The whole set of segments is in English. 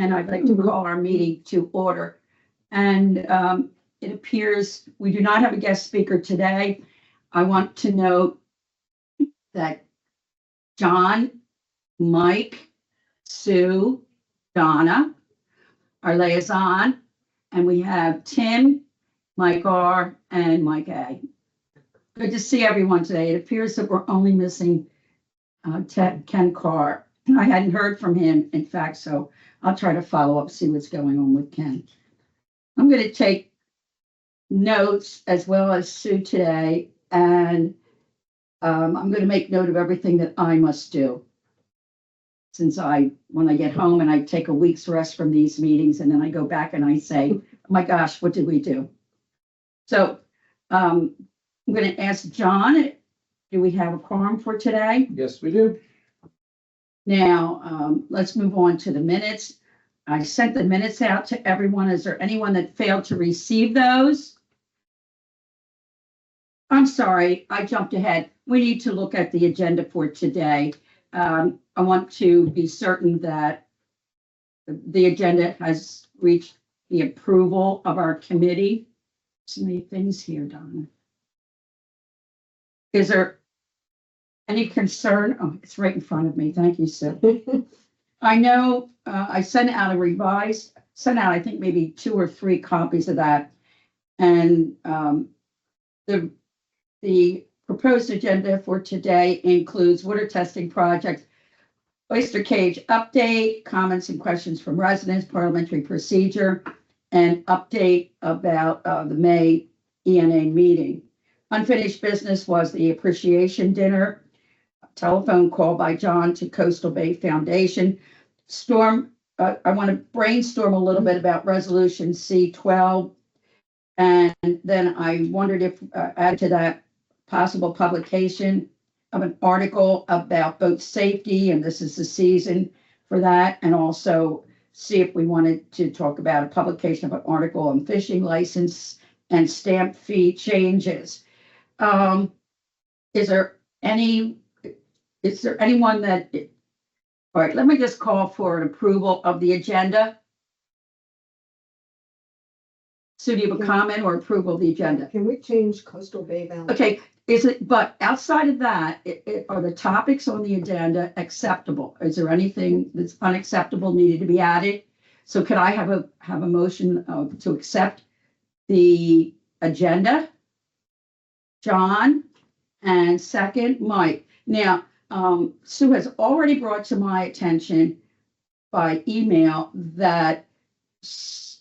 and I'd like to call our meeting to order. And it appears we do not have a guest speaker today. I want to note that John, Mike, Sue, Donna, our liaison, and we have Tim, Mike R, and Mike A. Good to see everyone today. It appears that we're only missing Ken Carr. I hadn't heard from him, in fact, so I'll try to follow up, see what's going on with Ken. I'm going to take notes as well as Sue today, and I'm going to make note of everything that I must do. Since when I get home and I take a week's rest from these meetings, and then I go back and I say, oh my gosh, what did we do? So I'm going to ask John, do we have a quorum for today? Yes, we do. Now, let's move on to the minutes. I sent the minutes out to everyone. Is there anyone that failed to receive those? I'm sorry, I jumped ahead. We need to look at the agenda for today. I want to be certain that the agenda has reached the approval of our committee. So many things here, Donna. Is there any concern? Oh, it's right in front of me. Thank you, Sue. I know I sent out I think maybe 2 or 3 copies of that. And the proposed agenda for today includes water testing project, oyster cage update, comments and questions from residents, parliamentary procedure, and update about the May ENA meeting. Unfinished business was the appreciation dinner, telephone call by John to Coastal Bay Foundation. I want to brainstorm a little bit about resolution C12. And then I wondered if add to that possible publication of an article about boat safety, and this is the season for that, and also see if we wanted to talk about a publication of an article on fishing license and stamp fee changes. Is there anyone that, all right, let me just call for an approval of the agenda. Sue, do you have a comment or approval of the agenda? Can we change Coastal Bay Valley? Okay, but outside of that, are the topics on the agenda acceptable? Is there anything that's unacceptable needed to be added? So could I have a motion to accept the agenda? John, and second, Mike. Now, Sue has already brought to my attention by email that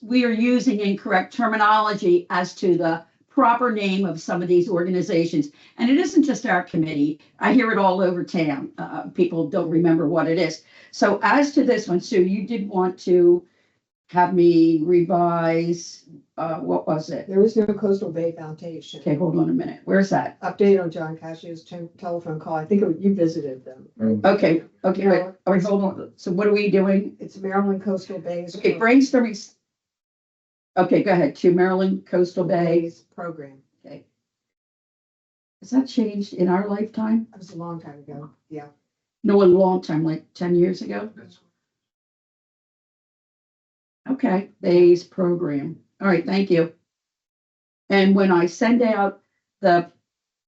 we are using incorrect terminology as to the proper name of some of these organizations. And it isn't just our committee. I hear it all over town. People don't remember what it is. So as to this one, Sue, you did want to have me revise, what was it? There is no Coastal Bay Foundation. Okay, hold on a minute. Where's that? Update on John Cashier's telephone call. I think you visited them. Okay, wait. All right, hold on. So what are we doing? It's Maryland Coastal Bay's. Okay, brainstorming. Okay, go ahead. To Maryland Coastal Bay. Bay's program. Okay. Has that changed in our lifetime? That was a long time ago. Yeah. No, a long time, like 10 years ago? Okay, Bay's program. All right, thank you. And when I send out the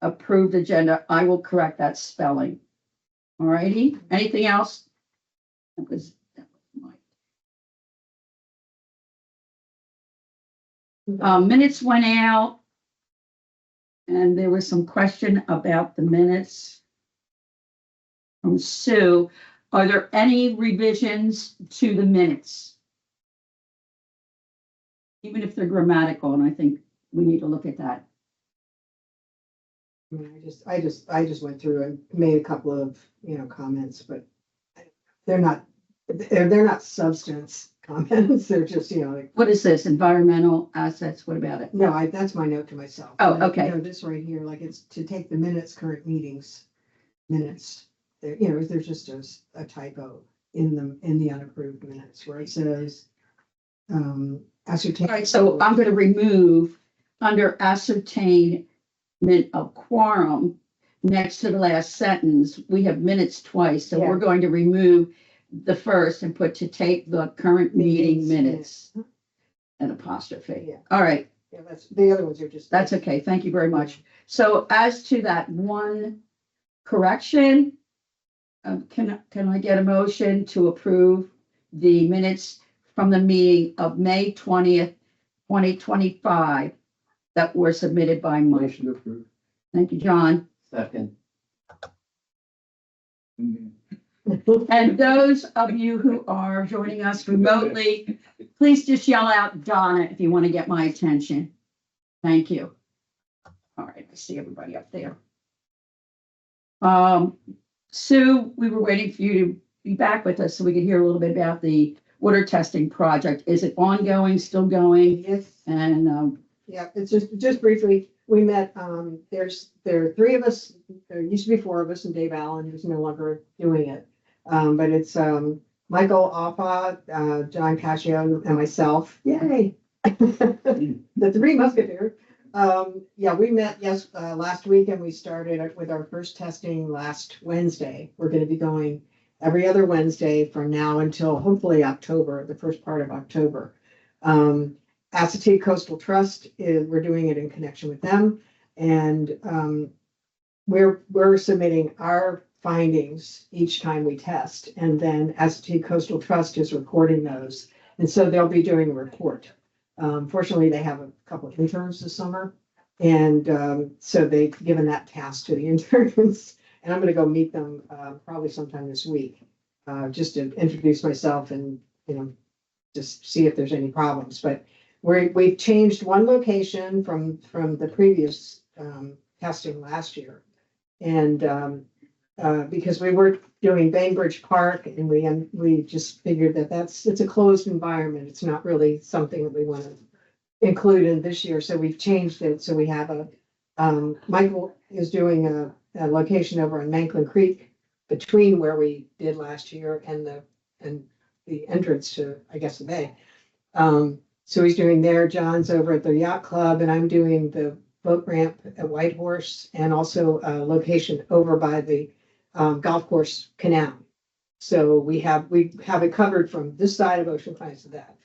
approved agenda, I will correct that spelling. All righty, anything else? That was Mike. Minutes went out. And there was some question about the minutes from Sue. Are there any revisions to the minutes? Even if they're grammatical, and I think we need to look at that. I mean, I just went through and made a couple of, comments, but they're not substance comments. They're just, like. What is this? Environmental assets? What about it? No, that's my note to myself. Oh, okay. This right here, like it's to take the current meetings minutes. There, there's just a typo in the unapproved minutes where it says ascertain. All right, so I'm going to remove under ascertainment of quorum next to the last sentence. We have minutes twice, so Yeah. we're going to remove the first and put to take the current meeting Minutes. minutes. An apostrophe. Yeah. All right, Yeah, that's, the other ones are just. that's okay. Thank you very much. So as to that one correction, can I get a motion to approve the minutes from the meeting of May 20th, 2025 that were submitted by Mike? Motion approved. Thank you, John. Second. And those of you who are joining us remotely, please just yell out Donna if you want to get my attention. Thank you. All right, I see everybody up there. Sue, we were waiting for you to be back with us so we could hear a little bit about the water testing project. Is it ongoing, still going? Yes. And, Yeah, it's just briefly, we met, there are three of us, there used to be four of us, and Dave Allen, who's no longer doing it. But it's, Michael Alpha, John Cascio, and myself. Yay! The three musketeers. Yeah, we met, last week, and we started with our first testing last Wednesday. We're gonna be going every other Wednesday from now until hopefully October, the first part of October. Assateague Coastal Trust we're doing it in connection with them, and we're submitting our findings each time we test, and then Assateague Coastal Trust is recording those, and so they'll be doing a report. Fortunately, they have a couple of interns this summer, and so they've given that task to the interns, and I'm gonna go meet them probably sometime this week, just to introduce myself and, just see if there's any problems, but we've changed one location from the previous testing last year. And because we were doing Bainbridge Park, and we just figured that it's a closed environment. It's not really something that we want to include in this year. So we've changed it. So we have Michael is doing a location over on Manklin Creek between where we did last year and the entrance to, I guess, the bay. So he's doing there, John's over at the yacht club, and I'm doing the boat ramp at Whitehorse, and also a location over by the golf course canal. So we have it covered from this side of Ocean Pines to that.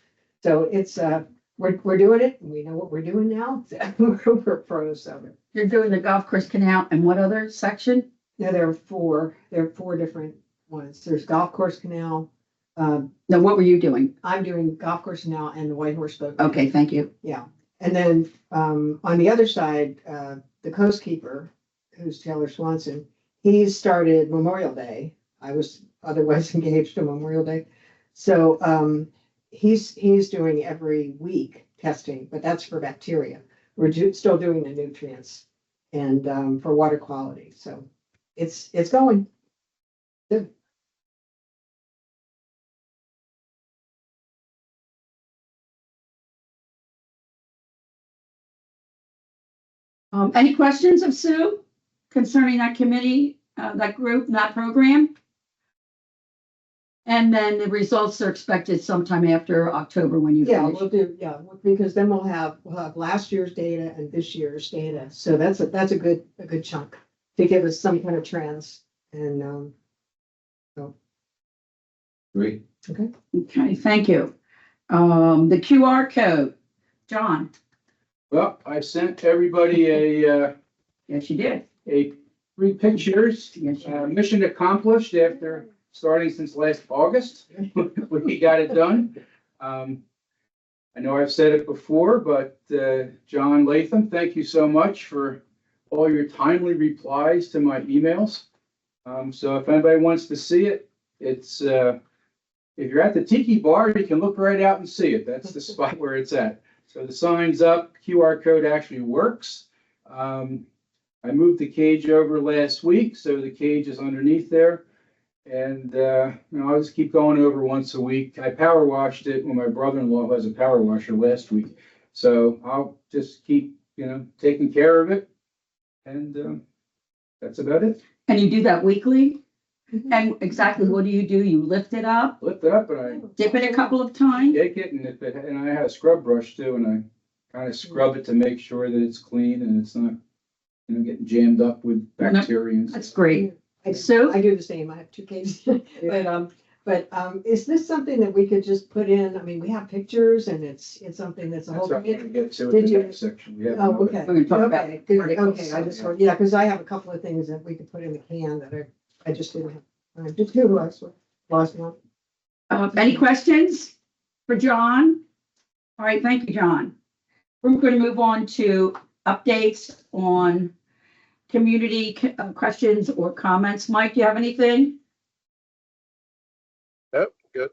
So it's we're doing it, and we know what we're doing now. We're pros of it. you're doing the golf course canal and what other section? Now there are four different ones. There's golf course canal. No, what were you doing? I'm doing golf course canal and the Whitehorse boat. Okay, thank you. Yeah, and then on the other side, the coast keeper, who's Taylor Swanson, he's started Memorial Day. I was otherwise engaged on Memorial Day. So he's doing every week testing, but that's for bacteria. We're still doing the nutrients and for water quality. So it's going. Good. Any questions of Sue concerning that committee, that group, that program? And then the results are expected sometime after October when you Yeah, finish. we'll do, because then we'll have last year's data and this year's data. So that's a good chunk to give us some kind of trends and Great. Okay, thank you. The QR code, John. Well, I sent everybody Yes, you did. a 3 pictures. Yes, you did. Mission accomplished after starting since last August. We got it done. I know I've said it before, but John Latham, thank you so much for all your timely replies to my emails. So if anybody wants to see it, it's if you're at the Tiki Bar, you can look right out and see it. That's the spot where it's at. So the sign's up, QR code actually works. I moved the cage over last week, so the cage is underneath there. And, I'll just keep going over once a week. I power washed it when my brother-in-law has a power washer last week. So I'll just keep, taking care of it. And that's about it. And you do that weekly? And exactly what do? You lift it up, Lift it up and I dip it a couple of times? shake it, and I have a scrub brush too, and I kind of scrub it to make sure that it's clean and it's not, getting jammed up with bacteria and That's stuff. great. I Sue? do the same. I have 2 cases, but But, is this something that we could just put in? I mean, we have pictures and it's something that's a That's whole. what I'm gonna get to Did in the you- next section. We have Oh, another- okay. We're gonna talk about Okay, good. articles. Okay, I just, yeah, because I have a couple of things that we could put in the can that I just didn't have time to do last month. Any questions for John? All right, thank you, John. We're going to move on to updates on community questions or comments. Mike, do you have anything? Yep, good.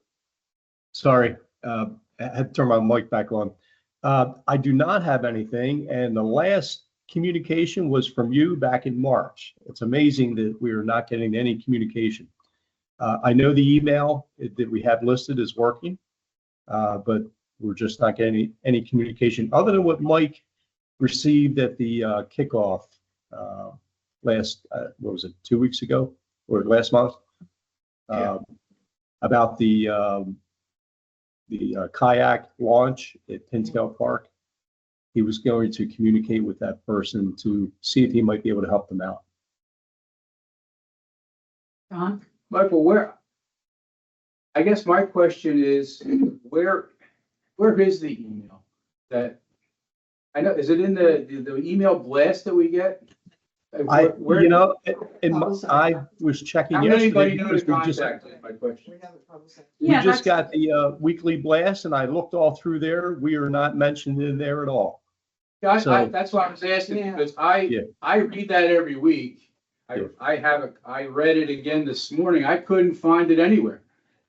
Sorry, I had to turn my mic back on. I do not have anything, and the last communication was from you back in March. It's amazing that we are not getting any communication. I know the email that we have listed is working, but we're just not getting any communication other than what Mike received at the kickoff last, what was it, 2 weeks ago or last month? Yeah. About the kayak launch at Pintail Park. He was going to communicate with that person to see if he might be able to help them out. John? Michael, I guess my question is, where is the email that, I know, is it in the email blast that we get? Where- I was checking How does anybody yesterday know to because we just, contact is my question. We have a publicist. we Yeah, just that's- got the weekly blast and I looked all through there. We are not mentioned in there at all. Yeah, So- that's why I was asking, Yeah. because Yeah. I read that every week. Yeah. I read it again this morning. I couldn't find it anywhere.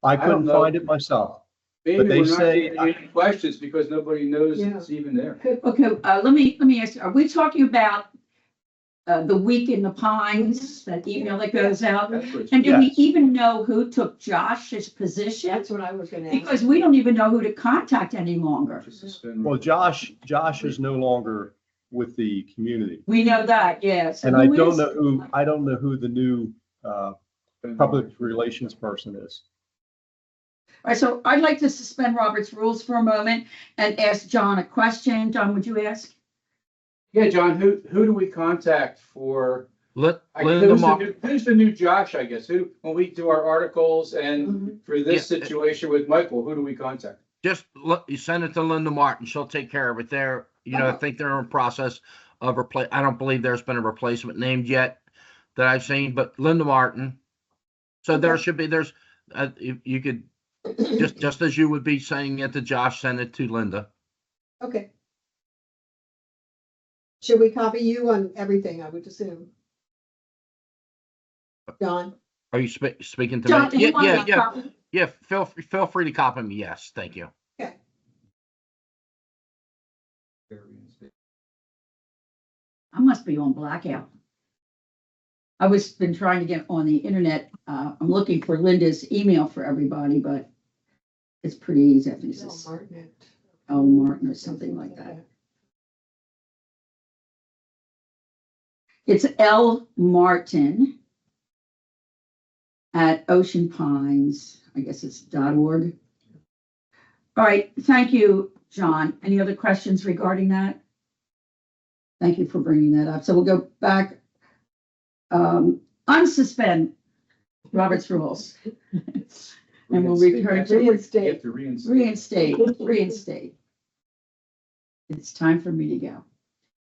I don't couldn't know. find it myself. Maybe they we're not say- getting any questions because nobody knows Yeah. it's even there. Okay, let me ask you, are we talking about the Week in the Pines, that email that goes out? That's what it's- And do we Yes. even know who took Josh's position? That's what I was gonna ask. Because we don't even know who to contact any longer. Just suspend- Well, Josh is no longer with the community. We know that, yes. And I don't know who the new public relations person is. All right, so I'd like to suspend Robert's rules for a moment and ask John a question. John, would you ask? Yeah, John, who do we contact for? Linda Who's the new Josh, I guess? When we do our articles and for this Yeah. situation with Michael, who do we contact? just look, you send it to Linda Martin. She'll take care of it. I think they're in process of I don't believe there's been a replacement named yet that I've seen, but Linda Martin. So there should be, you could, just as you would be saying it to Josh, send it to Linda. Okay. Should we copy you on everything, I would assume? John? Are you speaking to John, do me? you want Yeah. to copy? Yeah, feel free to copy me. Yes, thank you. Okay. I must be on blackout. I was been trying to get on the internet. I'm looking for Linda's email for everybody, but it's pretty easy. I think it's just Martin. L. Martin or something like that. It's L. Martin at Ocean Pines, I guess it's .org. All right, thank you, John. Any other questions regarding that? Thank you for bringing that up. So we'll go back, unsuspend Robert's rules. And we'll return to You have Reinstate. to reinstate. reinstate. It's time for me to go. Can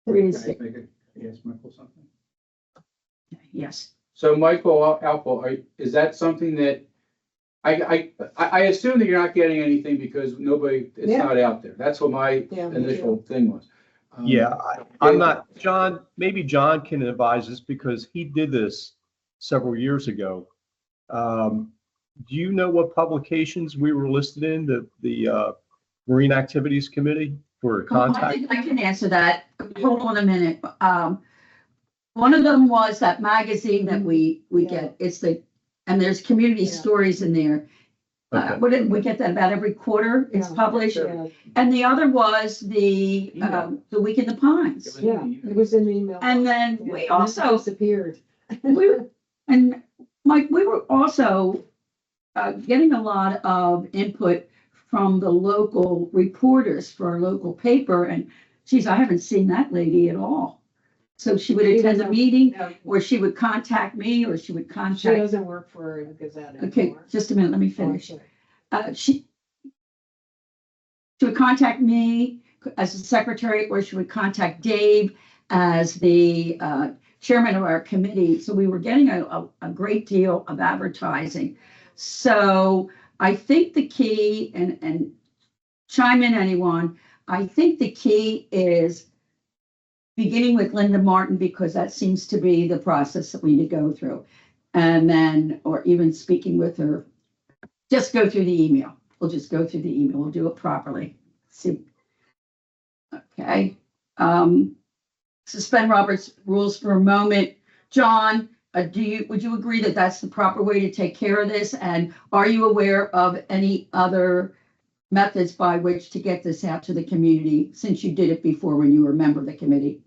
I Reinstate, ask Michael something? yes. So Michael Alpo, is that something that, I assume that you're not getting anything because it's Yeah. not out there. That's what my Yeah, me initial thing was. Yeah, I'm not, John, maybe John can advise us because he did this several years ago. Do you know what publications we were listed in, the Marine Activities Committee for I contact? think I can answer that. Hold on a minute. One of them was that magazine that we get. It's and there's community Yeah. stories in there. Okay. We get that about every quarter. It's Yeah. published. Yeah, And the other was the Week in the Pines. yeah, it was in the email. And then Yeah, we and it also, disappeared. and Mike, we were also getting a lot of input from the local reporters for our local paper. And geez, I haven't seen that lady at all. So she would She attend the doesn't- meeting, No, or she would contact me, or she would she contact, doesn't work for the Gazette okay, anymore. just a minute, let me Oh, finish. sorry. She would contact me as the secretary, or she would contact Dave as the chairman of our committee. So we were getting a great deal of advertising. So I think the key, and chime in anyone, I think the key is beginning with Linda Martin, because that seems to be the process that we need to go through. And then, or even speaking with her, just go through the email. We'll just go through the email. We'll do it properly. See. Okay. Suspend Robert's rules for a moment. John, would you agree that that's the proper way to take care of this? And are you aware of any other methods by which to get this out to the community, since you did it before when you were a member of the committee?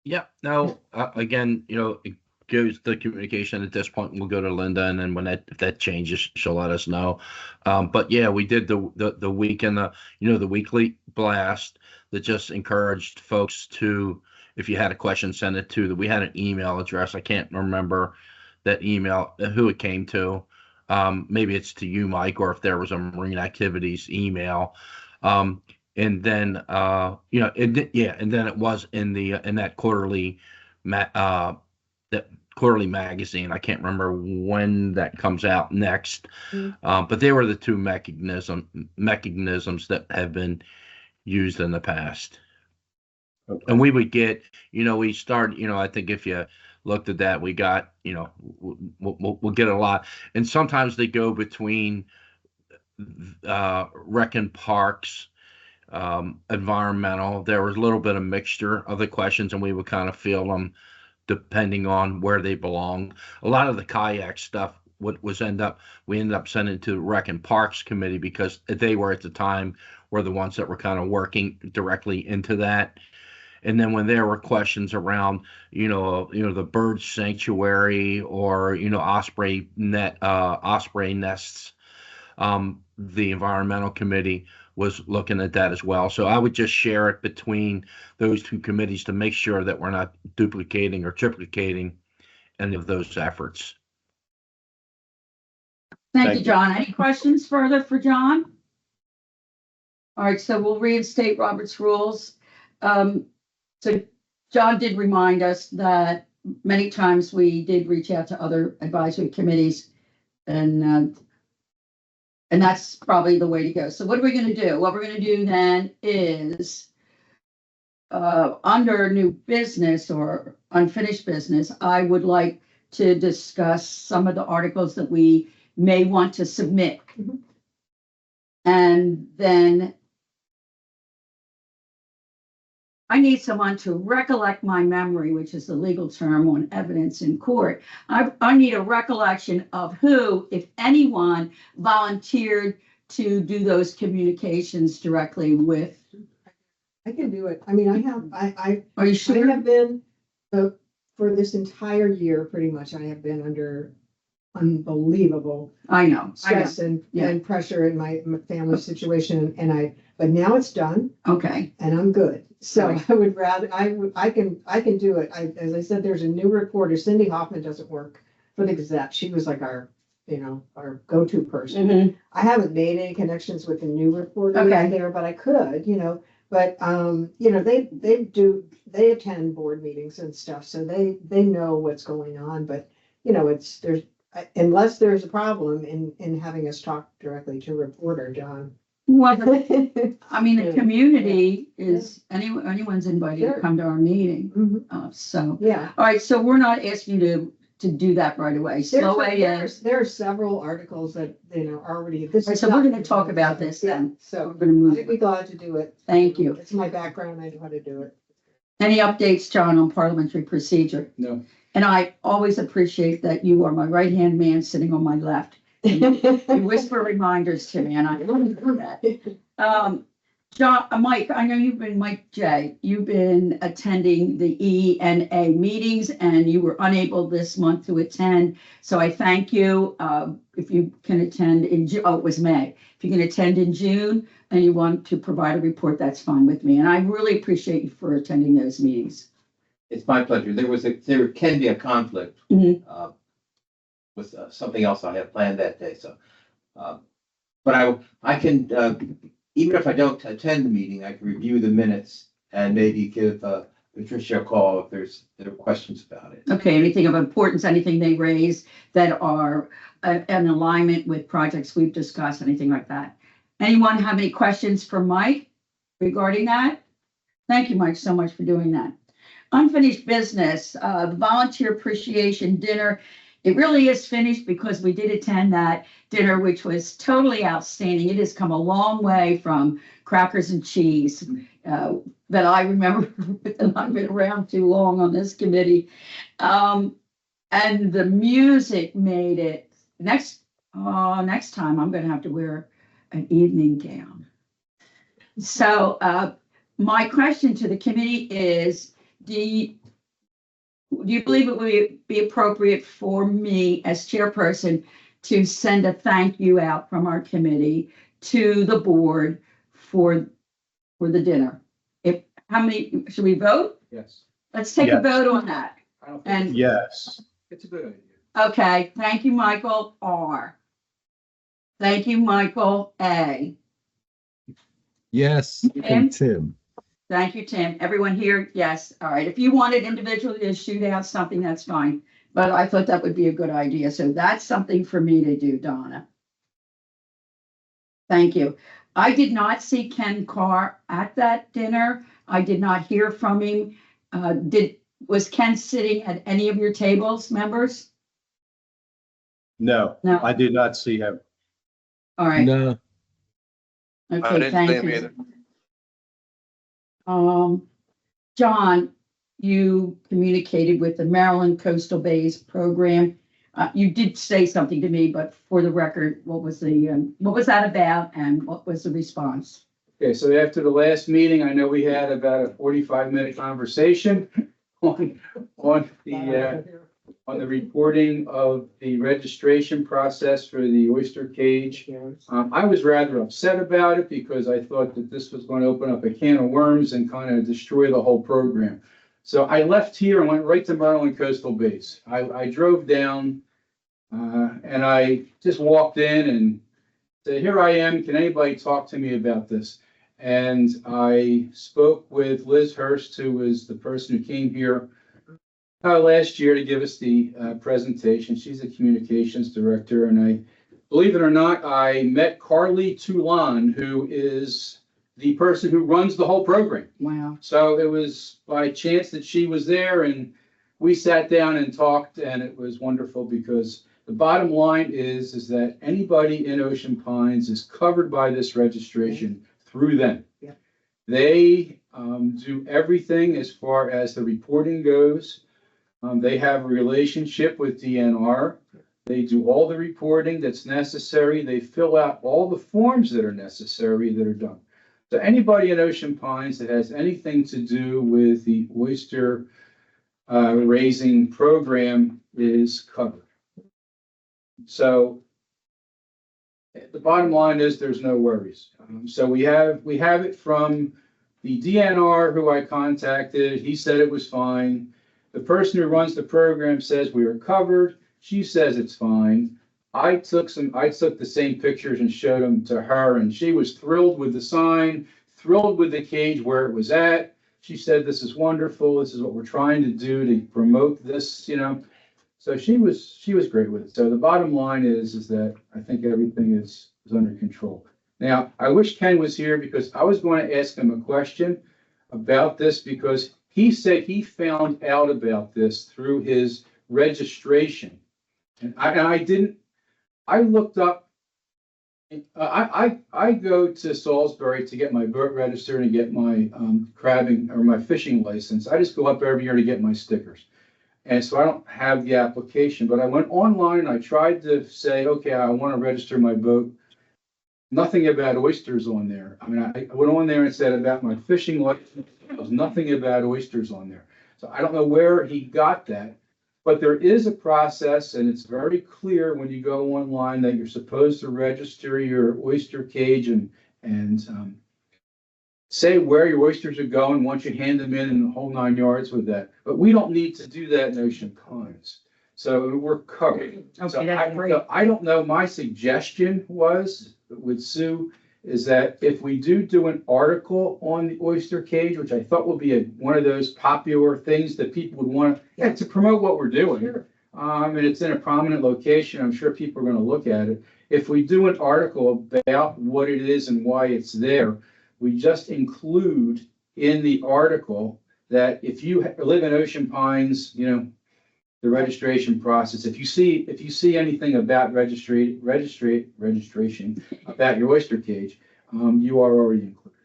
Yep. No, again, it goes the communication at this point. We'll go to Linda, and then if that changes, she'll let us know. But yeah, we did the weekend, the weekly blast that just encouraged folks to, if you had a question, send it to we had an email address. I can't remember that email, who it came to. Maybe it's to you, Mike, or if there was a marine activities email. And then, and then it was in that quarterly, that quarterly magazine. I can't remember when that comes out next. But they were the two mechanisms that have been used in the past. Okay. And we would get, we start, I think if you looked at that, we got, we'll get a lot. And sometimes they go between rec and parks, environmental. There was a little bit of mixture of the questions, and we would kind of field them depending on where they belong. A lot of the kayak stuff we ended up sending to rec and parks committee, because they were at the time were the ones that were kind of working directly into that. And then when there were questions around, the bird sanctuary, or, osprey nests, the environmental committee was looking at that as well. So I would just share it between those two committees to make sure that we're not duplicating or triplicating any of those efforts. Thank you, John. Any questions further for John? All right, so we'll reinstate Robert's rules. So John did remind us that many times we did reach out to other advisory committees, and that's probably the way to go. So what are we going to do? What we're going to do then is, under new business or unfinished business, I would like to discuss some of the articles that we may want to submit. Mhm. And then I need someone to recollect my memory, which is the legal term on evidence in court. I need a recollection of who, if anyone, volunteered to do those communications directly with. I can do it. I mean, I Are you I sure? have been, for this entire year, pretty much, I have been under unbelievable I know. stress Yeah. and pressure in my family situation, but now it's done Okay, and I'm good. So Right. I would rather, I can do it. As I said, there's a new reporter, Cindy Hoffman doesn't work for the Gazette. She was like our go-to person. Mhm. I haven't made any connections with the new reporter Okay. there, but I could, but, they attend board meetings and stuff, so they know what's going on, but, unless there's a problem in having us talk directly to reporter, John. well, I mean, the Yeah. community is, anyone's invited to Sure. come to our meeting, Mhm. so. Yeah. All right, so we're not asking you to do that right away. Slow way in. There are several articles that, already. This All right, is so we're not- gonna talk about this then. Yeah, so We're gonna move. I'd be glad to do it. Thank you. It's my background. I know how to do it. Any updates, John, on parliamentary procedure? No. And I always appreciate that you are my right-hand man sitting on my left. You whisper reminders to me, and I love that. John, Mike, I know Mike J, you've been attending the ENA meetings, and you were unable this month to attend. So I thank you. If you can attend in June, it was May. If you can attend in June and you want to provide a report, that's fine with me. And I really appreciate you for attending those meetings. It's my pleasure. There can be a conflict Mhm. with something else I have planned that day, so. But I can, even if I don't attend the meeting, I can review the minutes and maybe give Patricia a call if there are questions about it. Okay, anything of importance, anything they raise that are in alignment with projects we've discussed, anything like that? Anyone have any questions for Mike regarding that? Thank you, Mike, so much for doing that. Unfinished business, the volunteer appreciation dinner. It really is finished because we did attend that dinner, which was totally outstanding. It has come a long way from crackers and cheese that I remember, and I've been around too long on this committee. And the music made it. Next time I'm gonna have to wear an evening gown. So my question to the committee is, do you believe it would be appropriate for me as chairperson to send a thank you out from our committee to the board for the dinner? Should we vote? Yes. Let's take a Yes. vote on that. I don't think And, Yes. it's a good idea. okay, thank you, Michael R. Thank you, Michael A. Yes, Tim? and Tim. Thank you, Tim. Everyone here, yes. All right. If you wanted individually to shoot out something, that's fine. But I thought that would be a good idea. So that's something for me to do, Donna. Thank you. I did not see Ken Carr at that dinner. I did not hear from him. Was Ken sitting at any of your tables, members? No, No. I did not see him. All right. No, Okay, thank you. John, you communicated with the Maryland Coastal Bays Program. You did say something to me, but for the record, what was that about and what was the response? Okay, so after the last meeting, I know we had about a 45-minute conversation on the reporting of the registration process for the oyster cage. I was rather upset about it because I thought that this was going to open up a can of worms and kind of destroy the whole program. So I left here and went right to Maryland Coastal Bays. I drove down and I just walked in and said, here I am, can anybody talk to me about this? And I spoke with Liz Hurst, who was the person who came here last year to give us the presentation. She's a communications director, and I, believe it or not, I met Carly Toulon, who is the person who runs the whole program. Wow. So it was by chance that she was there, and we sat down and talked, and it was wonderful because the bottom line is that anybody in Ocean Pines is covered by this registration through them. Yeah. They do everything as far as the reporting goes. They have a relationship with DNR. They do all the reporting that's necessary. They fill out all the forms that are necessary that are done. So anybody in Ocean Pines that has anything to do with the oyster raising program is covered. So the bottom line is there's no worries. So we have it from the DNR who I contacted. He said it was fine. The person who runs the program says we are covered. She says it's fine. I took the same pictures and showed them to her, and she was thrilled with the sign, thrilled with the cage where it was at. She said, this is wonderful. This is what we're trying to do to promote this, you know. So she was great with it. So the bottom line is that I think everything is under control. Now, I wish Ken was here because I was going to ask him a question about this because he said he found out about this through his registration. And I looked up, I go to Salisbury to get my boat registered and get my crabbing or my fishing license. I just go up every year to get my stickers. And so I don't have the application, but I went online and I tried to say, okay, I want to register my boat. Nothing about oysters on there. I mean, I went on there and said about my fishing license. There was nothing about oysters on there. So I don't know where he got that, but there is a process and it's very clear when you go online that you're supposed to register your oyster cage and say where your oysters are going once you hand them in and the whole 9 yards with that. But we don't need to do that in Ocean Ponds. So we're covered. So Okay, that's great. I don't know, my suggestion was with Sue is that if we do an article on the oyster cage, which I thought would be one of those popular things that people would want to promote what we're doing. Sure. And it's in a prominent location. I'm sure people are going to look at it. If we do an article about what it is and why it's there, we just include in the article that if you live in Ocean Pines, you know, the registration process, if you see anything about registration about your oyster cage, you are already included.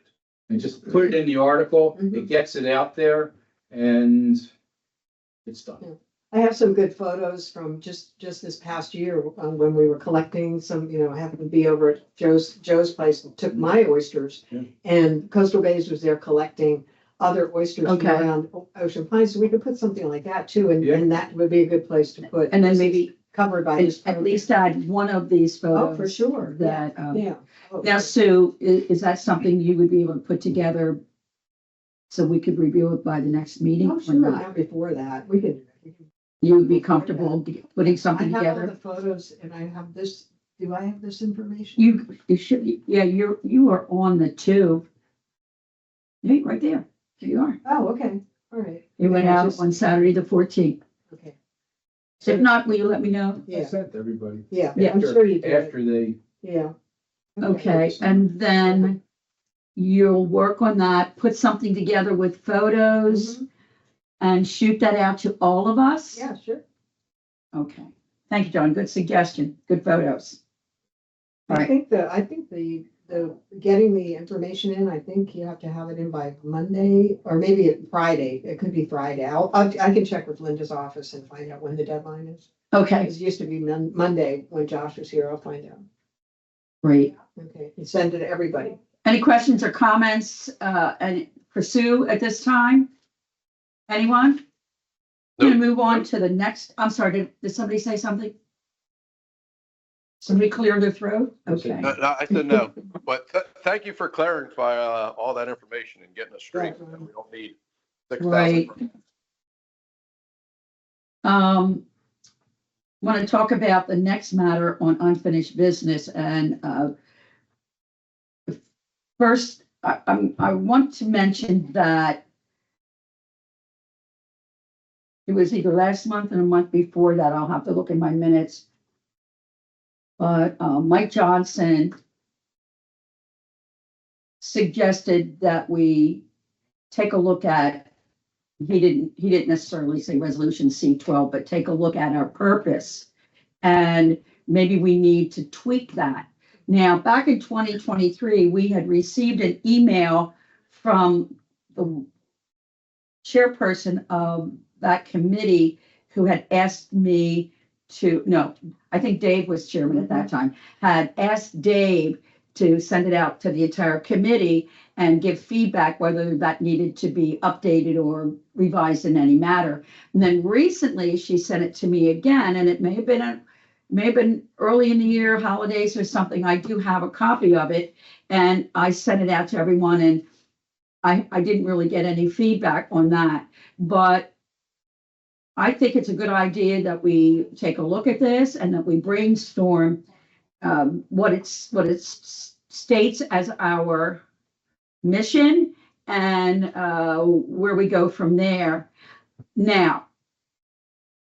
And just put it in the article, it gets it out there, and it's done. I have some good photos from just this past year, when we were collecting some, I happened to be over at Joe's place and took my oysters. Yeah. And Coastal Bays was there collecting other oysters from Okay. around Ocean Pines, so we could put something like that too, Yeah. and that would be a good place to put. And then maybe Covered by this. at least add one of these photos. Oh, for sure. That, Yeah. Oh, now, Sue, is that something you would be able to put together so we could review it by the next meeting Oh, or sure, not? not before that, we could. You would be comfortable putting I something have all together? the photos and I have this, do I have this information? You should, yeah, you are on the two. Hey, right there. Here you are. Oh, okay, all right. You went Okay, out just- on Saturday, the 14th. Okay, If not, will you let me know? I yeah, sent everybody. yeah, Yeah. I'm sure you did, After they, yeah. Okay, and then you'll work on that, put something together with photos Mhm. and shoot that out to all of us? Yeah, sure. Okay. Thank you, John. Good suggestion. Good photos. All I right. think the getting the information in, I think you have to have it in by Monday or maybe Friday. It could be Friday. I can check with Linda's office and find out when the deadline is. Okay, It used to be Monday when Josh was here. I'll find out. great. Okay, and send it to everybody. Any questions or comments, and for Sue at this time? Anyone? I'm gonna move on to the next, I'm sorry, did somebody say something? Somebody clear their throat? Okay. No, I said no, but thank you for clarifying all that information and getting us straight. Right. We don't need 6,000. Right. Want to talk about the next matter on unfinished business and, first, I want to mention that it was either last month or a month before that, I'll have to look in my minutes. But, Mike Johnson suggested that we take a look at, he didn't necessarily say resolution C12, but take a look at our purpose. And maybe we need to tweak that. Now, back in 2023, we had received an email from the chairperson of that committee who had asked me to, no, I think Dave was chairman at that time, had asked Dave to send it out to the entire committee and give feedback whether that needed to be updated or revised in any matter. And then recently she sent it to me again, and it may have been early in the year, holidays or something. I do have a copy of it, and I sent it out to everyone, and I didn't really get any feedback on that. But I think it's a good idea that we take a look at this and that we brainstorm what it states as our mission and where we go from there. Now,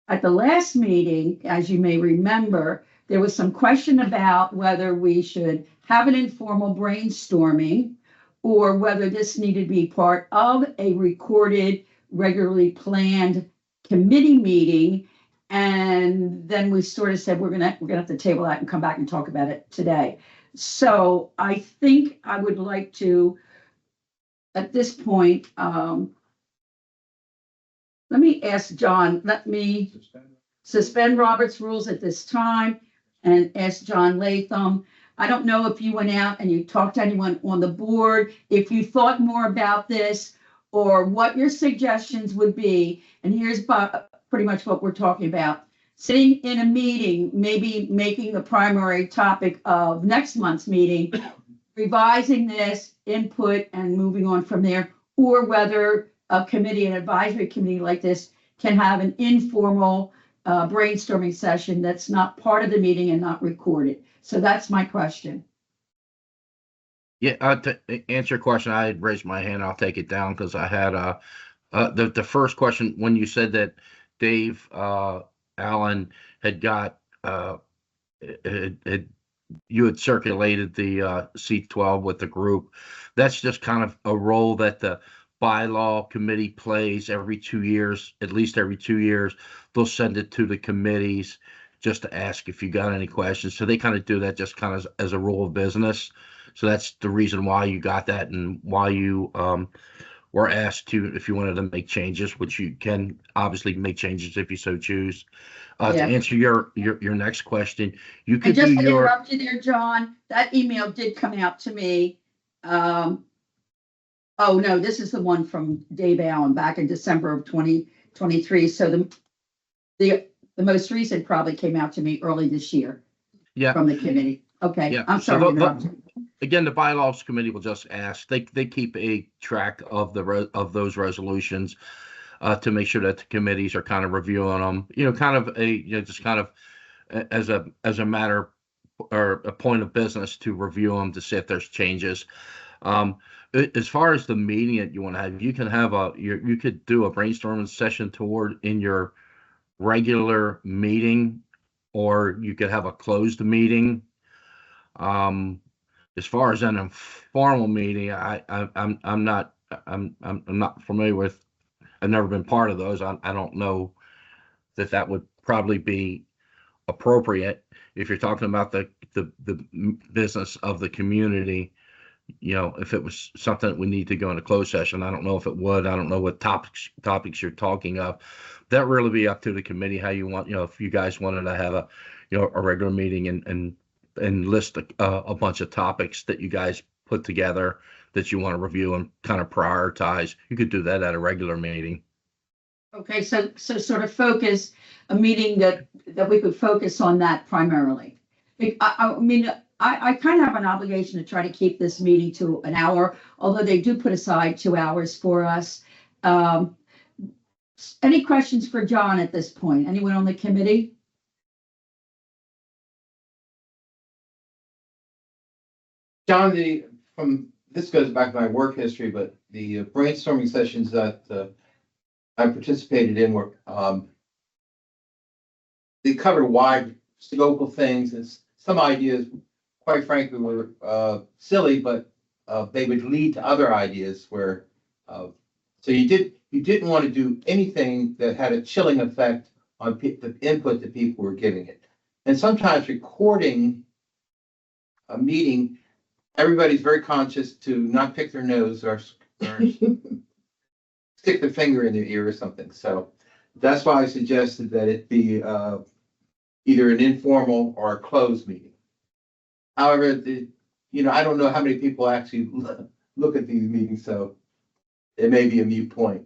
at the last meeting, as you may remember, there was some question about whether we should have an informal brainstorming or whether this needed to be part of a recorded, regularly planned committee meeting. And then we sort of said, we're gonna have to table that and come back and talk about it today. So I think I would like to, at this point, let me ask John, let me suspend Robert's rules at this time and ask John Latham. I don't know if you went out and you talked to anyone on the board, if you thought more about this or what your suggestions would be. And here's pretty much what we're talking about. Sitting in a meeting, maybe making the primary topic of next month's meeting, revising this input and moving on from there, or whether a committee, an advisory committee like this can have an informal brainstorming session that's not part of the meeting and not recorded. So that's my question. Yeah, to answer your question, I had raised my hand. I'll take it down because I had the first question when you said that Dave Allen had got you had circulated the C12 with the group. That's just kind of a role that the bylaw committee plays every 2 years, at least every 2 years. They'll send it to the committees just to ask if you got any questions. So they kind of do that just kind of as a rule of business. So that's the reason why you got that and why you were asked to, if you wanted to make changes, which you can obviously make changes if you so choose. To Yeah. answer your next question, you And could just do to your, interrupt you there, John, that email did come out to me. Oh, no, this is the one from Dave Allen back in December of 2023. So the most recent probably came out to me early this year yeah. from the committee. Okay, Yeah, I'm so sorry. to the- interrupt you. Again, the bylaws committee will just ask, they keep a track of of those resolutions to make sure that the committees are kind of reviewing them, kind of just kind of as a matter or a point of business to review them to see if there's changes. As far as the meeting that you want to have, you can have you could do a brainstorming session in your regular meeting, or you could have a closed meeting. As far as an informal meeting, I'm not familiar with. I've never been part of those. I don't know that would probably be appropriate if you're talking about the business of the community. If it was something that we need to go into closed session, I don't know if it would. I don't know what topics you're talking of. That really be up to the committee how you want. If you guys wanted to have a regular meeting and list a bunch of topics that you guys put together that you want to review and kind of prioritize, you could do that at a regular meeting. Okay, so sort of focus, a meeting that we could focus on that primarily. I mean, I kind of have an obligation to try to keep this meeting to an hour, although they do put aside 2 hours for us. Any questions for John at this point? Anyone on the committee? John, this goes back to my work history, but the brainstorming sessions that I participated in were, they covered a wide scope of things, and some ideas, quite frankly, were silly, but they would lead to other ideas where, so you didn't want to do anything that had a chilling effect on the input that people were giving it. And sometimes recording a meeting, everybody's very conscious to not pick their nose or stick their finger in their ear or something. So that's why I suggested that it be either an informal or a closed meeting. However, I don't know how many people actually look at these meetings, so it may be a moot point.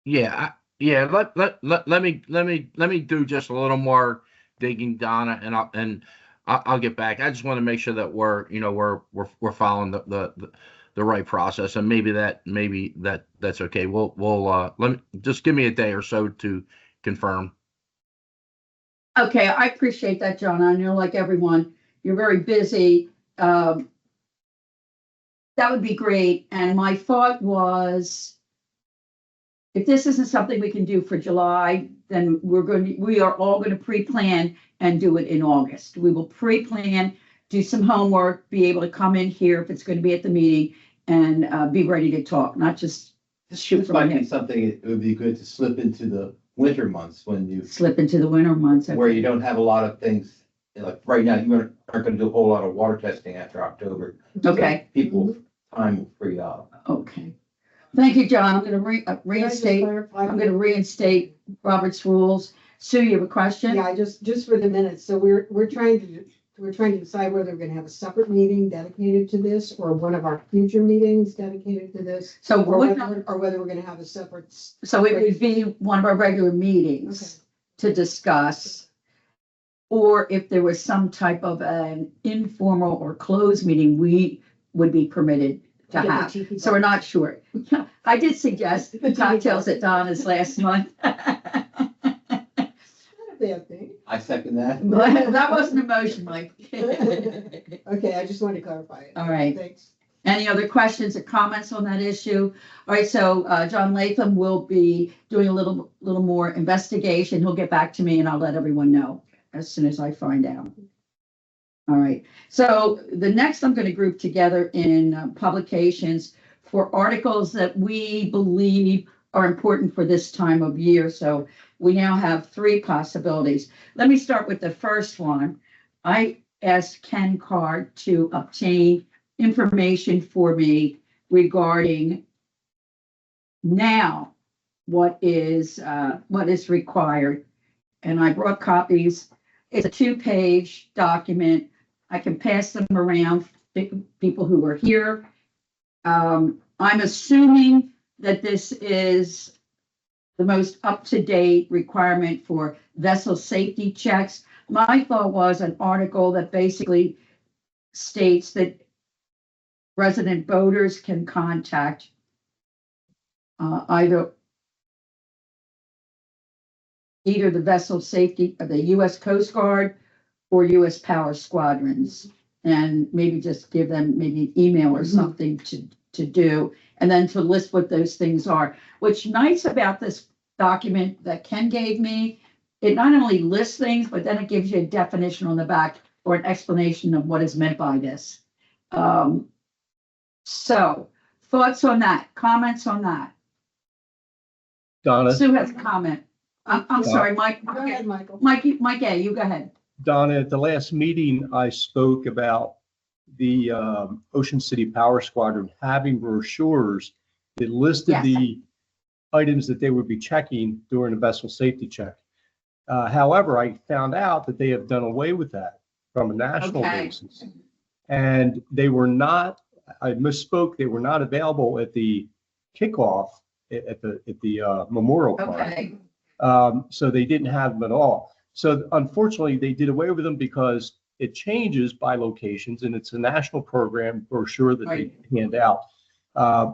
Yeah, let me do just a little more digging, Donna, and I'll get back. I just want to make sure that we're following the right process, and maybe that's okay. We'll let me just give me a day or so to confirm. Okay, I appreciate that, John. I know, like everyone, you're very busy. That would be great. And my thought was, if this isn't something we can do for July, then we are all going to pre-plan and do it in August. We will pre-plan, do some homework, be able to come in here if it's going to be at the meeting and be ready to talk, not just shoot This from might the be hip. something it would be good to slip into the winter months when you, Slip into the winter months. where you don't have a lot of things. Like right now, you aren't going to do a whole lot of water testing after October. Okay, People, time will free up. okay. Thank you, John. I'm going to Can I just reinstate. clarify? I'm going to reinstate Robert's rules. Sue, you have a question? Yeah, just for the minutes. So we're trying to decide whether we're gonna have a separate meeting dedicated to this or one of our future meetings dedicated to this. So Or what, whether we're gonna have a separate. so it would be one of our regular meetings Okay. to discuss. or if there was some type of an informal or closed meeting, we would be permitted to have. So we're not sure. I did suggest cocktails at Donna's last month. Bad thing. I second that. That wasn't a motion, Mike. Okay, I just wanted to clarify it. All right. Thanks. Any other questions or comments on that issue? All right, so John Latham will be doing a little more investigation. He'll get back to me and I'll let everyone know as soon as I find out. All right, so the next I'm going to group together in publications for articles that we believe are important for this time of year. So we now have 3 possibilities. Let me start with the first one. I asked Ken Card to obtain information for me regarding now what is required. And I brought copies. It's a 2-page document. I can pass them around to people who are here. I'm assuming that this is the most up-to-date requirement for vessel safety checks. My thought was an article that basically states that resident boaters can contact either the vessel safety of the U.S. Coast Guard or U.S. Power Squadrons, and maybe just give them maybe an email or something to do, and then to list what those things are. What's nice about this document that Ken gave me, it not only lists things, but then it gives you a definition on the back or an explanation of what is meant by this. So thoughts on that, comments on that? Donna, Sue has a comment. I'm sorry, Mike. Go ahead, Michael. Mike, you go ahead. Donna, at the last meeting, I spoke about the Ocean City Power Squadron having brochures that listed Yes. the items that they would be checking during a vessel safety check. However, I found out that they have done away with that from a national Okay. basis. And they were not, I misspoke, they were not available at the kickoff at the Memorial Park. Okay, So they didn't have them at all. So unfortunately, they did away with them because it changes by locations and it's a national program brochure that they hand out.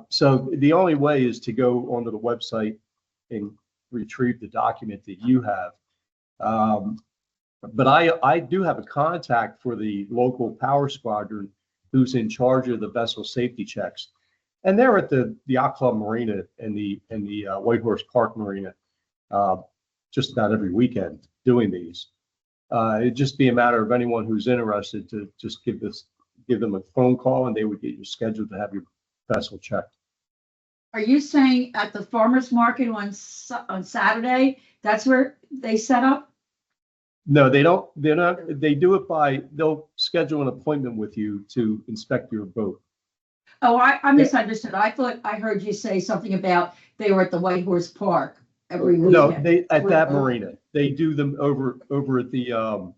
So the only way is to go onto the website and retrieve the document that you have. But I do have a contact for the local power squadron who's in charge of the vessel safety checks. And they're at the Yacht Club Marina and the Whitehorse Park Marina just about every weekend doing these. It'd just be a matter of anyone who's interested to just give them a phone call and they would get you scheduled to have your vessel checked. are you saying at the farmer's market on Saturday, that's where they set up? No, they don't. They're not. They do it they'll schedule an appointment with you to inspect your boat. Oh, I misunderstood. I thought I heard you say something about they were at the White Horse Park every No, weekend. they at that marina. They do them over at the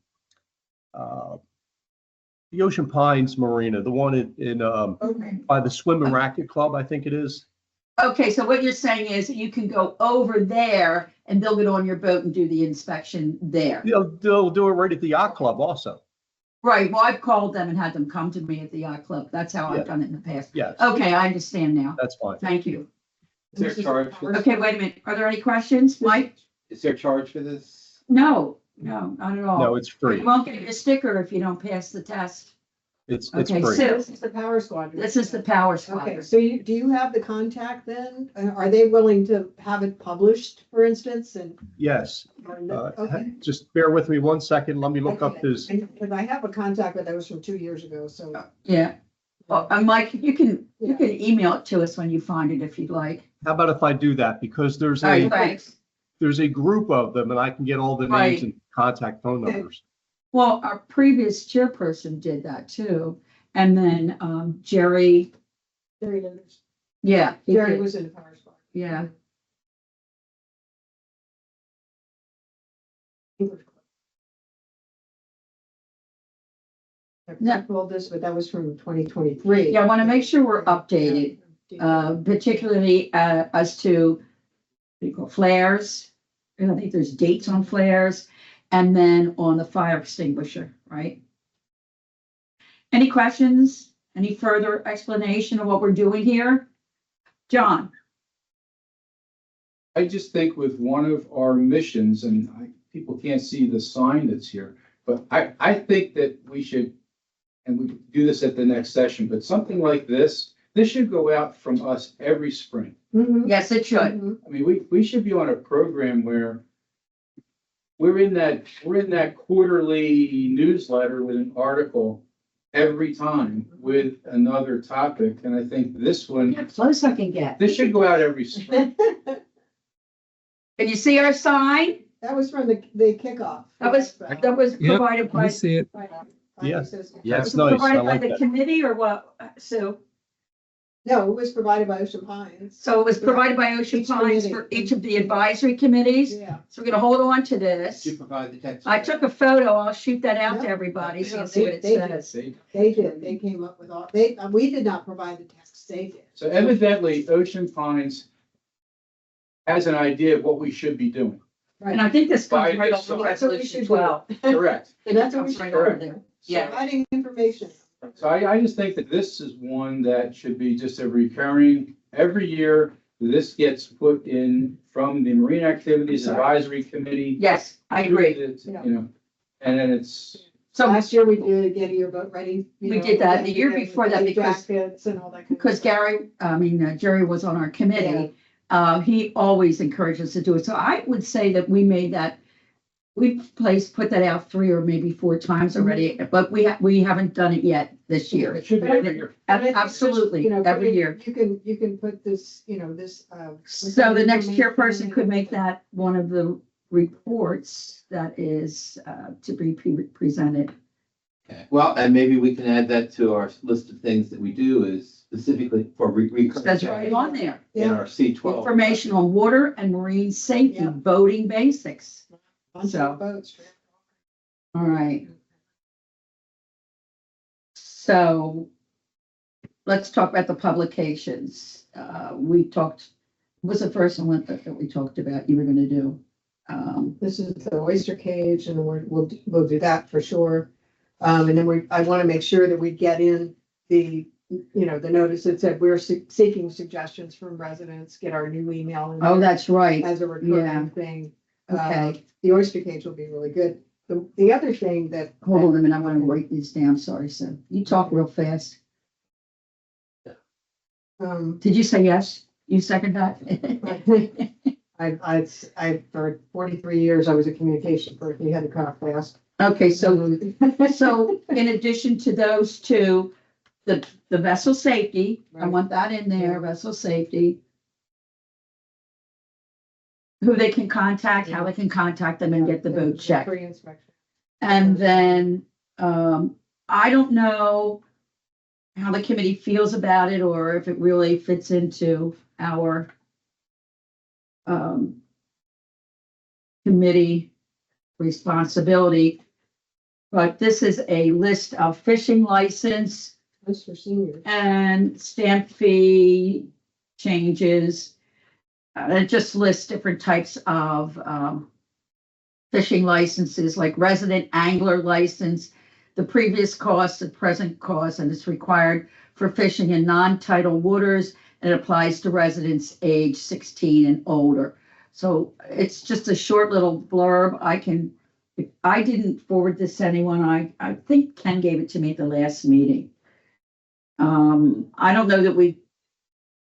Ocean Pines Marina, the one in Okay. by the Swim and Racket Club, I think it is. Okay, so what you're saying is you can go over there and they'll get on your boat and do the inspection there. They'll do it right at the Yacht Club also. Right, well, I've called them and had them come to me at the yacht club. That's how Yeah. I've done it in the past. Yes, Okay, I understand now. that's fine. Thank you. Is there a charge for this? Okay, wait a minute. Are there any questions, Mike? Is there a charge for this? No, not at all. No, it's free. You won't get your sticker if you don't pass the test. It's Okay, free. Sue, This is the power squadron. this is the power Okay, squadron. so do you have the contact then? Are they willing to have it published, for instance, and? Yes. Okay. Just bear with me 1 second. Let me look up Okay. his. Because I have a contact, but that was from 2 years ago, so. Yeah. Oh, and Mike, you can email it to us when you find it if you'd like. How about if I do that? Because there's All right, thanks. there's a group of them and I can get all the Right. names and contact phone Okay. numbers. Well, our previous chairperson did that too. And then Jerry, Jerry Linders. yeah. he Jerry did. was in the power squadron. Yeah. I called this, but that was from 2023. Yeah, I want to make sure we're updated, particularly as to what do you call flares. And I think there's dates on flares and then on the fire extinguisher, right? Any questions? Any further explanation of what we're doing here? John? I just think with one of our missions, and people can't see the sign that's here, but I think that we should, and we do this at the next session, but something like this should go out from us every spring. Mhm. Yes, it should. Mhm. I mean, we should be on a program where we're in that quarterly newsletter with an article every time with another topic. And I think this one, Close I can get. this should go out every spring. Can you see our sign? That was from the kickoff. That was Yep, provided by, I see it. Yeah. Yeah. That's nice. I provided by like the that. committee or what, Sue? No, it was provided by Ocean Pines. So it was provided by Ocean Each Pines for committee. each of the advisory committees. Yeah. So we're gonna hold on to Did this. you provide the text? I took a photo. I'll shoot that out to Yeah. everybody so you Yeah, can see what it they did. says. See? They did. They came up with all, we did not provide the text. They did. So evidently, Ocean Pines has an idea of what we should be doing. And I think this By comes right this over That's what we resolution should 12. do. Correct. And that's what we Comes should right do. over there. Yeah. Providing information. So I just think that this is one that should be just a recurring, every year, this gets put in from the Marine Activities Advisory Committee. Yes, I agree. You know, and then it's, So Last year we did get your boat ready. you We know, did that the year and before that because- Jackets and all that. kind of because stuff. Jerry was on our committee, he always encouraged us to do it. So I would say that we made that, we put that out 3 or maybe 4 times already, but we haven't done it yet this year. it should be every year. And I think just, Absolutely, you know, every year. You can put this, this. So the next chairperson could make that one of the reports that is to be presented. Okay. Well, and maybe we can add that to our list of things that we do is specifically for That's right on there. in our C12. Information on water and marine safety, Yeah. boating basics. Bunch So- of boats. All right. So let's talk about the publications. We talked, what was the first one that we talked about you were gonna do? This is the oyster cage and we'll do that for sure. And then I want to make sure that we get in the notice that said we're seeking suggestions from residents, get our new email. in Oh, that's right. As a Yeah. recurring thing. Okay. The oyster cage will be really good. The other thing that. Hold on a minute, I want to write these down. Sorry, sir. You talk real fast. Did you say yes? You second that? I for 43 years, I was a communication person. You had to talk fast. Okay, so in addition to those two, the vessel safety, I Right. want that in there, Yeah. vessel safety. Who they can contact, how they can contact them and get the boat checked. Free inspection. And then, I don't know how the committee feels about it or if it really fits into our committee responsibility. But this is a list of fishing license That's for seniors. and stamp fee changes. It just lists different types of fishing licenses, like resident angler license, the previous cost, the present cost, and it's required for fishing in non-tidal waters, and it applies to residents age 16 and older. So it's just a short little blurb. I didn't forward this to anyone. I think Ken gave it to me at the last meeting. I don't know that we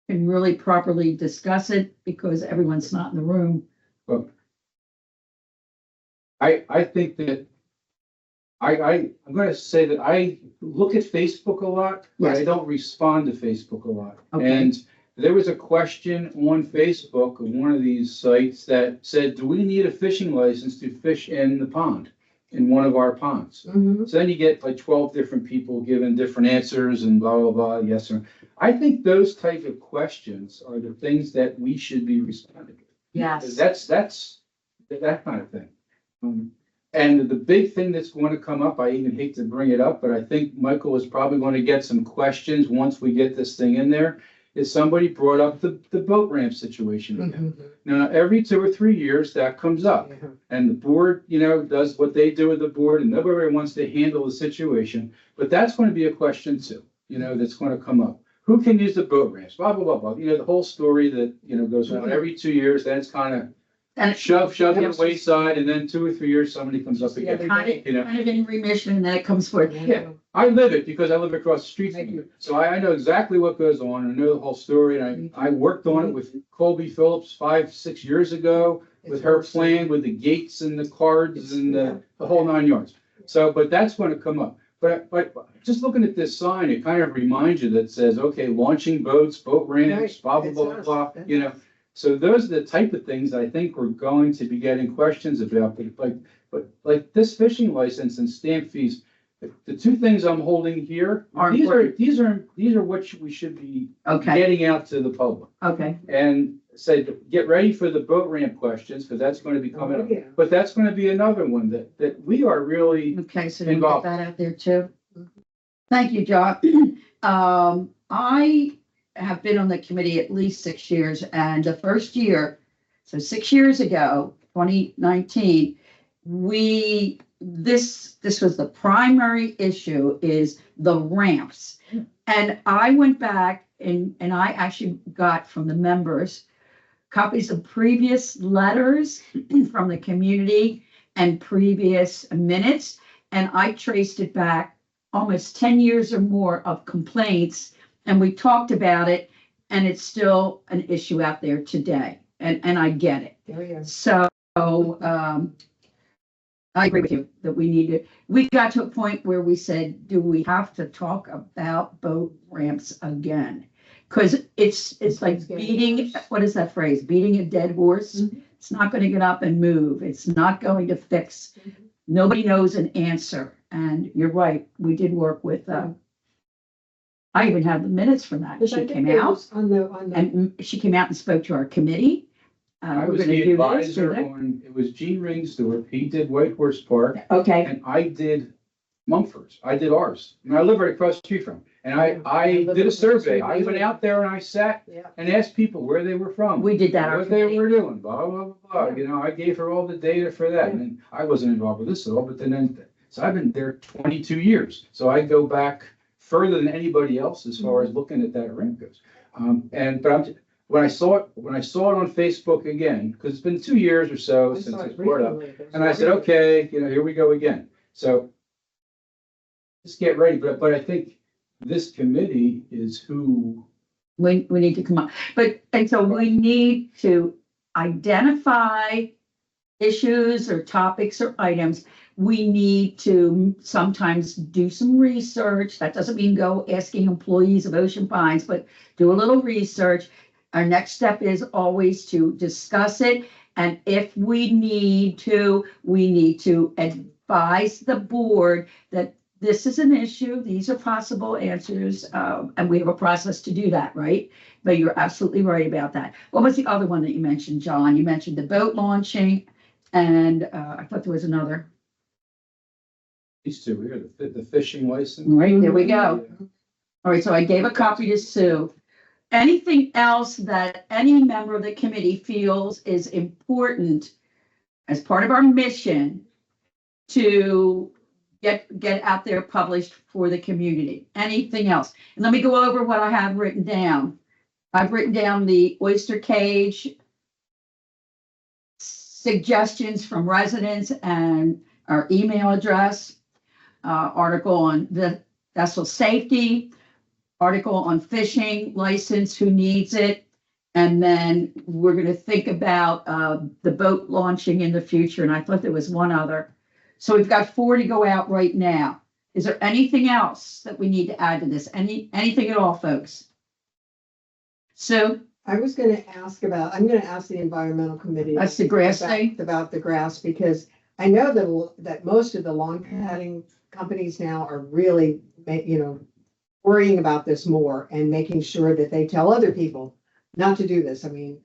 can really properly discuss it because everyone's not in the room. Well, I think that I'm gonna say that I look at Facebook a lot, but I Yes. don't respond to Facebook a lot. Okay. And there was a question on Facebook of one of these sites that said, do we need a fishing license to fish in the pond, in one of our ponds? Mhm. So then you get like 12 different people giving different answers and blah, blah, blah, yes or. I think those type of questions are the things that we should be responding to. Yes. That's that kind of thing. And the big thing that's going to come up, I even hate to bring it up, but I think Michael is probably going to get some questions once we get this thing in there, is somebody brought up the boat ramp situation again. Mhm. Now, every 2 or 3 years, that comes up. Yeah. And the board, does what they do with the board, and nobody wants to handle the situation. But that's going to be a question too, that's going to come up. Who can use the boat ramps? Blah, blah, blah, blah. The whole story that, goes on every 2 years, then it's kind of And shoved to the wayside, and then 2 or 3 years, somebody comes up again. kind of in remission, and then it comes forth. Yeah, I live it because I live across the street from Thank you. So I know exactly what goes on. I know the whole story, and I worked on it with Colby Phillips 5, 6 years ago with It's her worse. plan, with the gates and the cards and Yeah. the whole 9 yards. So, but that's going to come up. But just looking at this sign, it kind of reminds you that says, okay, launching boats, boat ramps, Right. blah, blah, It blah, does. blah, It does. So those are the type of things I think we're going to be getting questions about, but like this fishing license and stamp fees, the two things I'm holding here, Are these are what we should be Okay, getting out to the public. okay. And say, get ready for the boat ramp questions, because that's going to be coming Oh, up. yeah. But that's going to be another one that we are really, Okay, so you get Involved. that out there too. Thank you, John. I have been on the committee at least 6 years, and the first year, so 6 years ago, 2019, this was the primary issue, is the ramps. And I went back and I actually got from the members copies of previous letters from the community and previous minutes. And I traced it back almost 10 years or more of complaints. And we talked about it, and it's still an issue out there today. And I get it. Oh, yeah. So, I agree with you that we got to a point where we said, do we have to talk about boat ramps again? Because it's like It's getting beating, worse. what is that phrase? Beating a dead horse. Mhm. It's not going to get up and move. It's not going to fix. Nobody knows an answer. And you're right, we did work with, I even have the minutes from that. Because I She think came there out was on the, and she came out and spoke to our committee. I We're was gonna the do this, advisor do that. on, it was Gene Ringsdorf, he did White Horse Park, Okay, and I did Mumford's, I did ours. And I live right across the street from him. And I did a survey, I went out there and I sat yeah. and asked people where they were from. we did that. our What they committee. were doing, blah, blah, blah, blah. I gave her all the data for that, and then I wasn't involved with this at all, but then, so I've been there 22 years. So I go back further than anybody else as far as looking at that ramp goes. When I saw it on Facebook again, because it's been 2 years or so I since saw it's it brought up, recently. and I said, okay, here we go again. So just get ready, but I think this committee is who, We need to come up, and so we need to identify issues or topics or items. We need to sometimes do some research. That doesn't mean go asking employees of Ocean Pines, but do a little research. Our next step is always to discuss it. And if we need to advise the board that this is an issue, these are possible answers, and we have a process to do that, right? But you're absolutely right about that. What was the other one that you mentioned, John? You mentioned the boat launching, and I thought there was another. these two here, the fishing license. Right, there we go. All right, so I gave a copy to Sue. Anything else that any member of the committee feels is important as part of our mission to get out there published for the community? Anything else? And let me go over what I have written down. I've written down the oyster cage suggestions from residents and our email address, article on the vessel safety, article on fishing license, who needs it. And then we're going to think about the boat launching in the future. And I thought there was one other. So we've got 4 to go out right now. Is there anything else that we need to add to this? Anything at all, folks? So I was gonna ask I'm gonna ask the environmental committee. that's the grass about- thing. About the grass, because I know that most of the lawn cutting companies now are really, worrying about this more and making sure that they tell other people not to do this. I mean,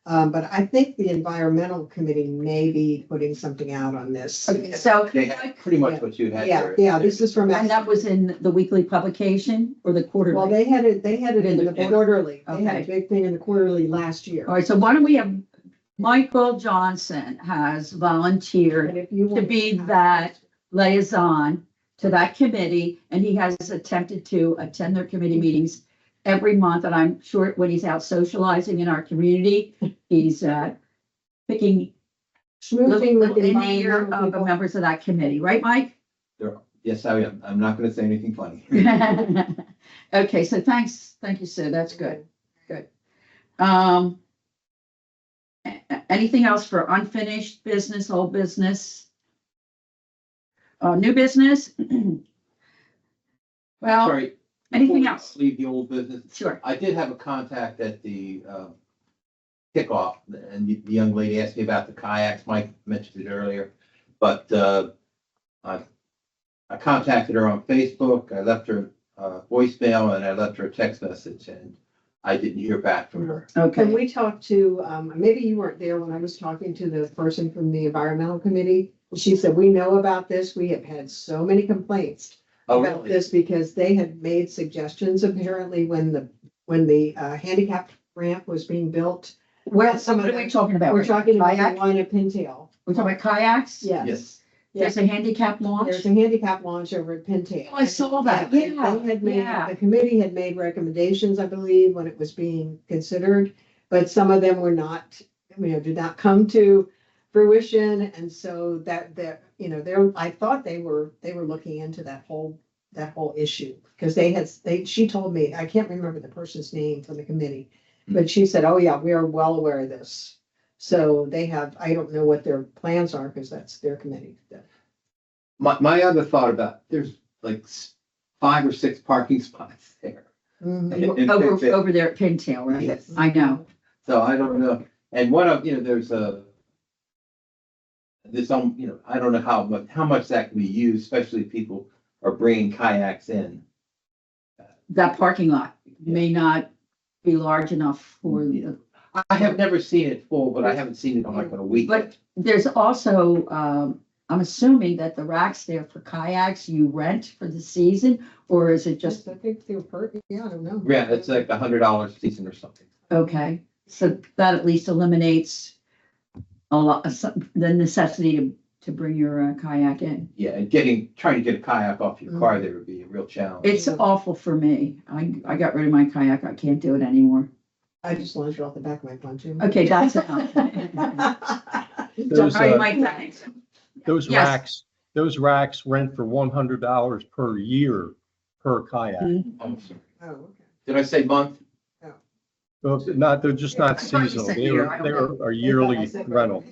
But I think the environmental committee may be putting something out on this. Okay, so, They had pretty much what you had. Yeah, there. yeah, this is from. and that was in the weekly publication or the Well, quarterly? they had it in the quarterly. They had a Okay. big thing in the quarterly last year. All right, so why don't we have, Michael Johnson has volunteered And if you to want- be that liaison to that committee, and he has attempted to attend their committee meetings every month, and I'm sure when he's out socializing in our community, he's picking Schmoozing with in the ear environmental of the people. members of that committee, right, Mike? Yes, I am. I'm not gonna say anything funny. Okay, so thank you, Sue, that's good. Um, anything else for unfinished business, old business? New business? Well, Sorry. anything before we else? Leave the old business. Sure. I did have a contact at the kickoff, and the young lady asked me about the kayaks. Mike mentioned it earlier. But I contacted her on Facebook. I left her voicemail and I left her a text message, and I didn't hear back from her. Can Okay, we talk to, maybe you weren't there when I was talking to the person from the environmental committee. She said, we know about this. We have had so many complaints Oh, about really? this because they had made suggestions apparently when the handicap ramp was being built. well, some of what are we them- talking about? We're talking about Kayak? the one at Pintail. We're talking about kayaks? Yes. There's a handicap launch? There's a handicap launch over at Pintail. Oh, I saw that. They Yeah, had made, yeah. the committee had made recommendations, I believe, when it was being considered, but some of them were not, did not come to fruition. And so I thought they were looking into that whole issue. Because she told me, I can't remember the person's name from the committee, but she said, oh yeah, we are well aware of this. So they have, I don't know what their plans are because that's their committee. My other thought about, there's like 5 or 6 parking spots there. Mhm. in Over, Pittsfield. over there at Pintail, right? Yes. I know. So I don't know. And one of, there's I don't know how much that can be used, especially if people are bringing kayaks in. That parking lot may not be large enough for the, I have never seen it full, but I haven't seen it on a weekend. but there's also, I'm assuming that the racks there for kayaks you rent for the season, or is it just, I think they were, yeah, I don't know. Yeah, it's like $100 a season or something. okay? So that at least eliminates a lot, the necessity to bring your kayak in. Yeah, and trying to get a kayak off your car there would be a real challenge. It's awful for me. I got rid of my kayak. I can't do it anymore. I just launched it off the back of my pontoon. Okay, that's enough. Those, All right, uh, Mike, thanks. Those Yes. racks rent for $100 per year per kayak. I'm sorry. Oh, okay. Did I say month? Well, they're just I not thought you seasonal. said They year. are, I don't they know. are a yearly rental.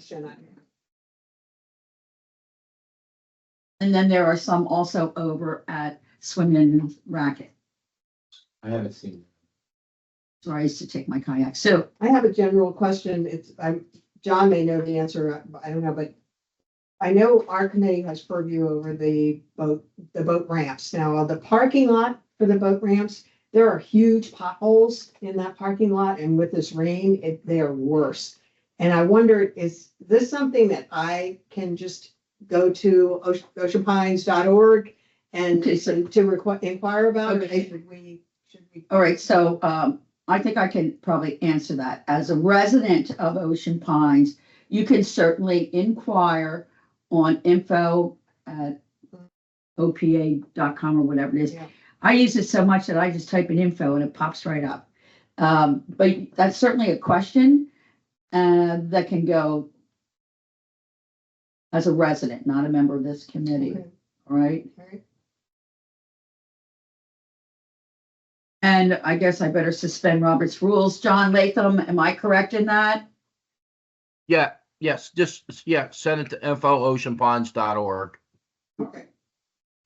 And then there are some also over at Swindon Racket. I haven't seen it. So I used to take my kayak. So, I have a general question. John may know the answer. I don't know, but I know our committee has purview over the boat ramps. Now, the parking lot for the boat ramps, there are huge potholes in that parking lot, and with this rain, they are worse. And I wondered, is this something that I can just go to oceanpines.org and Okay, so- to inquire about? Or Okay. should we? all right, so, I think I can probably answer that. As a resident of Ocean Pines, you can certainly inquire on info@opa.com or whatever it is. Yeah. I use it so much that I just type in info and it pops right up. But that's certainly a question that can go as a resident, not a member of this committee, Okay. all right? All right. And I guess I better suspend Robert's rules. John Latham, am I correct in that? Yeah, yes, send it to info@oceanponds.org. Okay.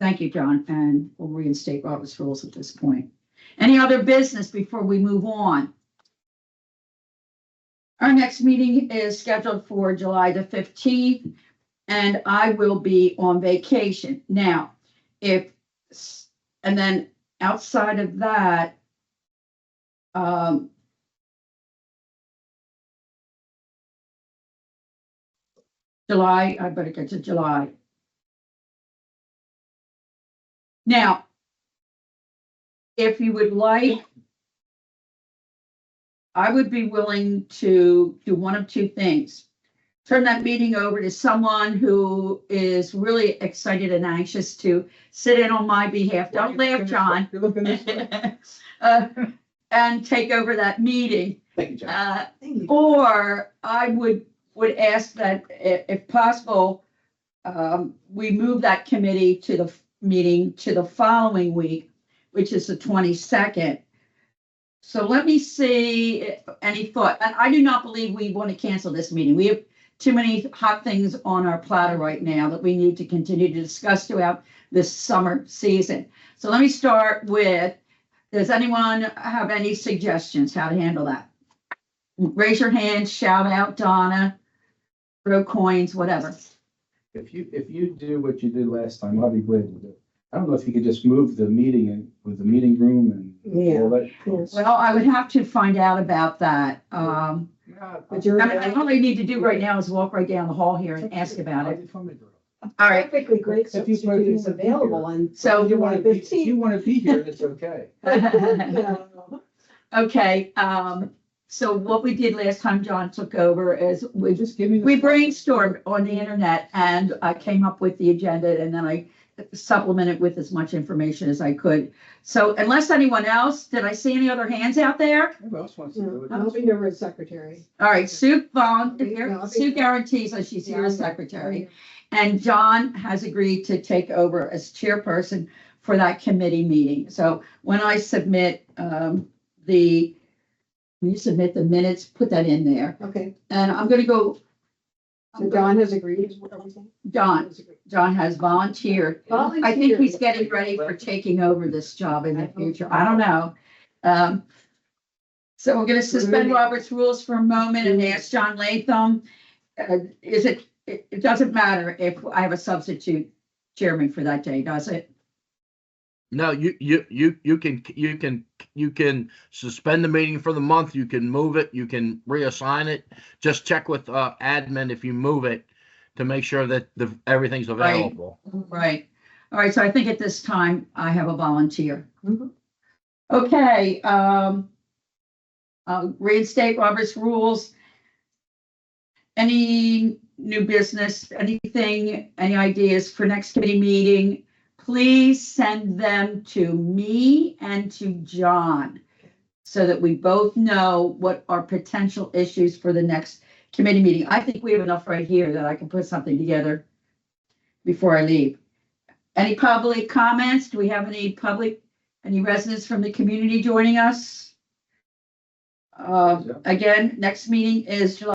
Thank you, John, and we'll reinstate Robert's rules at this point. Any other business before we move on? Our next meeting is scheduled for July the 15th, and I will be on vacation. Now, and then outside of that, July, I better get to July. Now, if you would like, I would be willing to do one of two things. Turn that meeting over to someone who is really excited and anxious to sit in on my behalf. Don't laugh, John. You're looking this way. And take over that meeting. Thank you, John. Thank you. Or I would ask that if possible, we move that committee to the meeting to the following week, which is the 22nd. So let me see if any thought, and I do not believe we want to cancel this meeting. We have too many hot things on our platter right now that we need to continue to discuss throughout this summer season. So let me start with, does anyone have any suggestions how to handle that? Raise your hand, shout out, Donna, throw coins, whatever. If you do what you did last time, I'll be glad to do it. I don't know if you could just move the meeting in with the meeting room and all that. Yes. Well, I would have to find out about that. Yeah, But you're. I mean, all I need to do right now is walk right down the hall here and ask about it. All All right, Perfectly great If you- substitute is available on. So- If you want to be, if 15. you want to be here, it's okay. No. okay, so what we did last time John took over is we Just give me. we brainstormed on the internet and I came up with the agenda and then I supplemented with as much information as I could. So unless anyone else, did I see any other hands out there? Who else wants to do No, it? I'll be your secretary. All right, Sue No, I'll be- Sue guarantees that she's here as secretary. And John has agreed to take over as chairperson for that committee meeting. So when I submit when you submit the minutes, put that in there. Okay, And I'm gonna go, so Don has agreed to everything? John has volunteered. I think he's getting ready for taking over this job in the future. I don't know. So we're gonna suspend Robert's rules for a moment and ask John Latham. It doesn't matter if I have a substitute chairman for that day, does it? No, you can suspend the meeting for the month. You can move it. You can reassign it. Just check with admin if you move it to make sure that everything's available. Right. All right, so I think at this time I have a volunteer. Mhm. Okay, reinstate Robert's rules. Any new business, anything, any ideas for next committee meeting? Please send them to me and to John so that we both know what are potential issues for the next committee meeting. I think we have enough right here that I can put something together before I leave. Any public comments? Do we have any residents from the community joining us? Again, next meeting is July